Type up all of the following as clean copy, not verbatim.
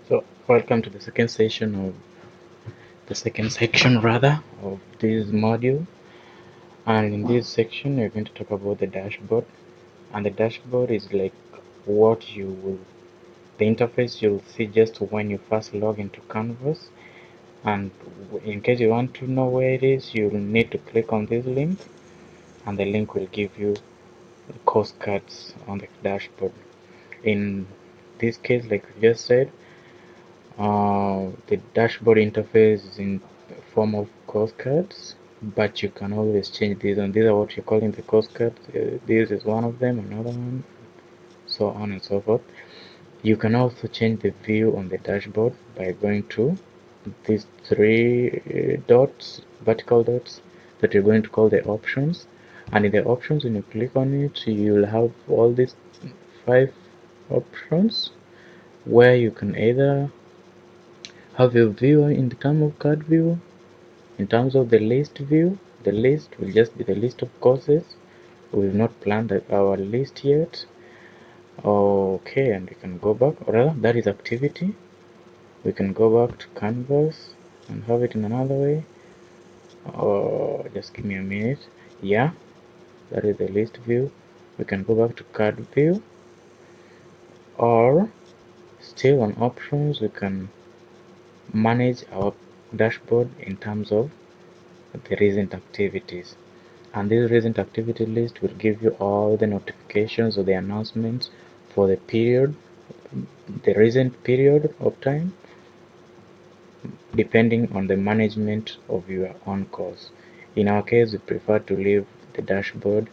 So welcome to the second section of this module. And in this section we're going to talk about the dashboard. And the dashboard is like what you will the interface you'll see just when you first log into Canvas. And in case you want to know where it is, you'll need to click on this link, and the link will give you the course cards on the dashboard. In this case, like we just said, the dashboard interface is in form of course cards, but you can always change these, and these are what you're calling the course cards. This is one of them, another one, so on and so forth. You can also change the view on the dashboard by going to these three dots, vertical dots, that you're going to call the options. And in the options, when you click on it, you'll have all these 5 options where you can either have your view in the term of card view. In terms of the list view, the list will just be the list of courses. We've not planned our list yet. Okay, and we can go back, or rather, that is activity. We can go back to Canvas and have it in another way. Oh, just give me a minute. Yeah, that is the list view. We can go back to card view, or still on options, we can manage our dashboard in terms of the recent activities. And this recent activity list will give you all the notifications or the announcements for the period, the recent period of time, depending on the management of your own course. In our case, we prefer to leave the dashboard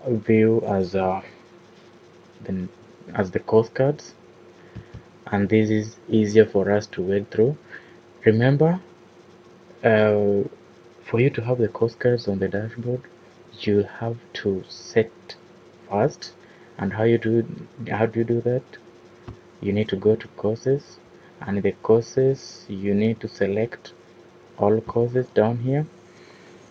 view as the course cards, and this is easier for us to wade through. Remember, uh, for you to have the course cards on the dashboard, you have to set first. And how do you do that? You need to go to courses, and in the courses you need to select all courses down here.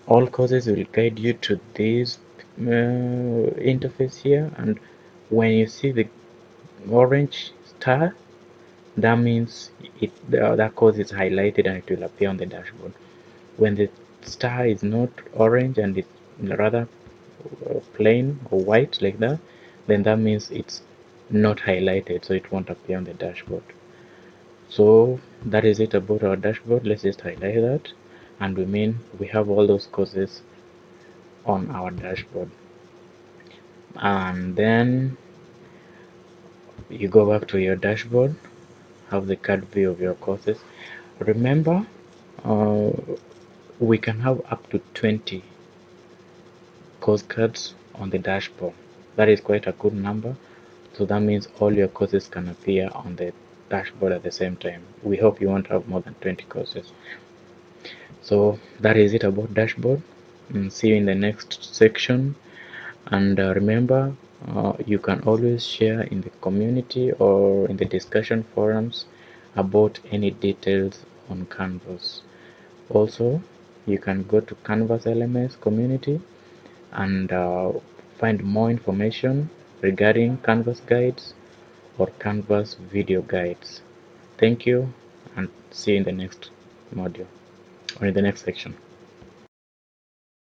All courses will guide you to this interface here, and when you see the orange star, that means that course is highlighted and it will appear on the dashboard. When the star is not orange and it's rather plain or white like that, then that means it's not highlighted, so it won't appear on the dashboard. So that is it about our dashboard. Let's just highlight that, and we have all those courses on our dashboard. And then you go back to your dashboard, have the card view of your courses. Remember, uh, we can have up to 20 course cards on the dashboard. That is quite a good number. So that means all your courses can appear on the dashboard at the same time. We hope you won't have more than 20 courses. So that is it about dashboard. See you in the next section. And remember, you can always share in the community or in the discussion forums about any details on Canvas. Also, you can go to Canvas LMS community and find more information regarding Canvas guides or Canvas video guides. Thank you, and see you in the next module or in the next section.